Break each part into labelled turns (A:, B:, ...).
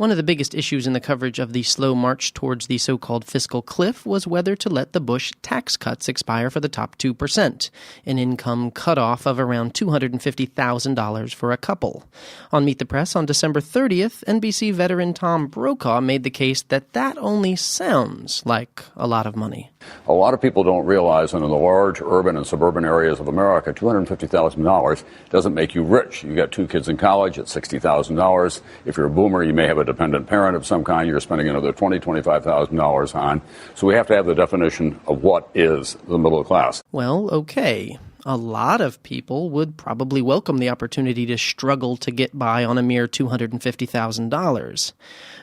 A: One of the biggest issues in the coverage of the slow march towards the so-called fiscal cliff was whether to let the Bush tax cuts expire for the top 2%, an income cutoff of around $250,000 for a couple. On Meet the Press on December 30th, NBC veteran Tom Brokaw made the case that that only sounds like a lot of money.
B: A lot of people don't realize that in the large urban and suburban areas of America, $250,000 doesn't make you rich. You got two kids in college at $60,000. If you're a boomer, you may have a dependent parent of some kind. You're spending another $20,000, $25,000 on. So we have to have the definition of what is the middle class.
A: Well, okay. A lot of people would probably welcome the opportunity to struggle to get by on a mere $250,000.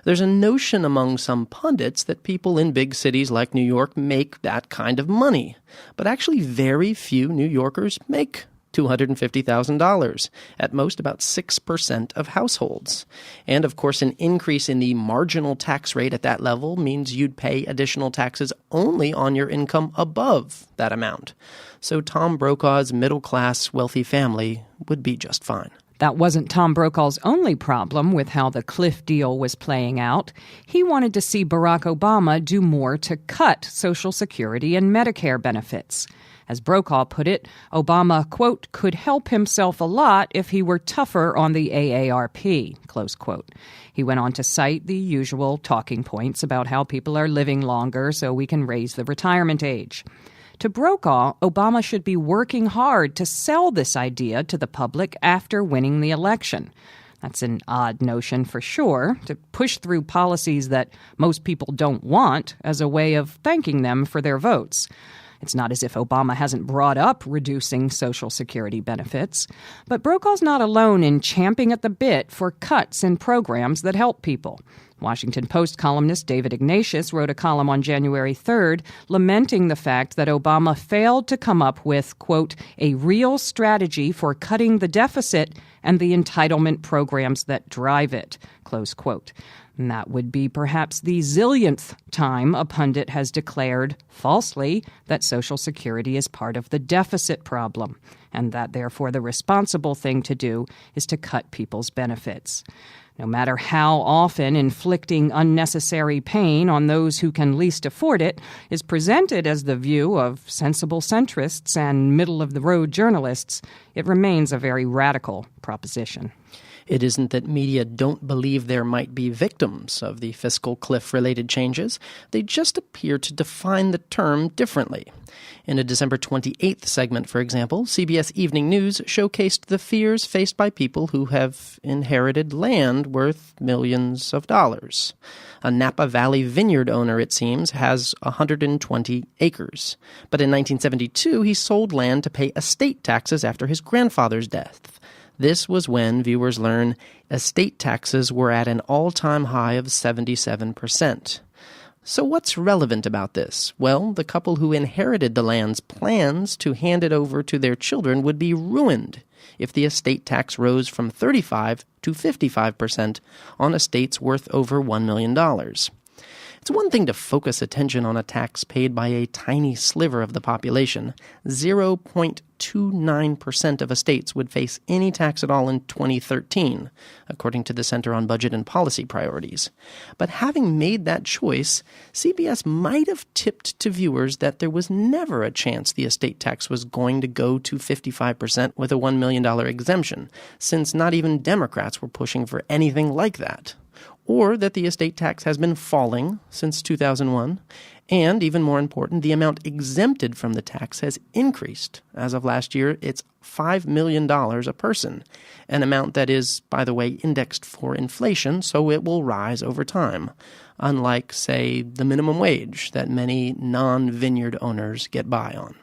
A: There's a notion among some pundits that people in big cities like New York make that kind of money. But actually very few New Yorkers make $250,000, at most about 6% of households. And of course, an increase in the marginal tax rate at that level means you'd pay additional taxes only on your income above that amount. So Tom Brokaw's middle-class wealthy family would be just fine.
C: That wasn't Tom Brokaw's only problem with how the cliff deal was playing out. He wanted to see Barack Obama do more to cut Social Security and Medicare benefits. As Brokaw put it, Obama, quote, could help himself a lot if he were tougher on the AARP, close quote. He went on to cite the usual talking points about how people are living longer so we can raise the retirement age. To Brokaw, Obama should be working hard to sell this idea to the public after winning the election. That's an odd notion for sure, to push through policies that most people don't want as a way of thanking them for their votes. It's not as if Obama hasn't brought up reducing Social Security benefits. But Brokaw's not alone in champing at the bit for cuts in programs that help people. Washington Post columnist David Ignatius wrote a column on January 3rd lamenting the fact that Obama failed to come up with, quote, a real strategy for cutting the deficit and the entitlement programs that drive it, close quote. And that would be perhaps the zillionth time a pundit has declared, falsely, that Social Security is part of the deficit problem, and that therefore the responsible thing to do is to cut people's benefits. No matter how often inflicting unnecessary pain on those who can least afford it is presented as the view of sensible centrists and middle-of-the-road journalists, it remains a very radical proposition.
A: It isn't that media don't believe there might be victims of the fiscal cliff-related changes. They just appear to define the term differently. In a December 28th segment, for example, CBS Evening News showcased the fears faced by people who have inherited land worth millions of dollars. A Napa Valley vineyard owner, it seems, has 120 acres. But in 1972, he sold land to pay estate taxes after his grandfather's death. This was when, viewers learn, estate taxes were at an all-time high of 77%. So what's relevant about this? Well, the couple who inherited the land's plans to hand it over to their children would be ruined if the estate tax rose from 35% to 55% on estates worth over $1 million. It's one thing to focus attention on a tax paid by a tiny sliver of the population. 0.29% of estates would face any tax at all in 2013, according to the Center on Budget and Policy Priorities. But having made that choice, CBS might have tipped to viewers that there was never a chance the estate tax was going to go to 55% with a $1 million exemption, since not even Democrats were pushing for anything like that. Or that the estate tax has been falling since 2001, and, even more important, the amount exempted from the tax has increased. As of last year, it's $5 million a person, an amount that is, by the way, indexed for inflation, so it will rise over time, unlike, say, the minimum wage that many non-vineyard owners get by on.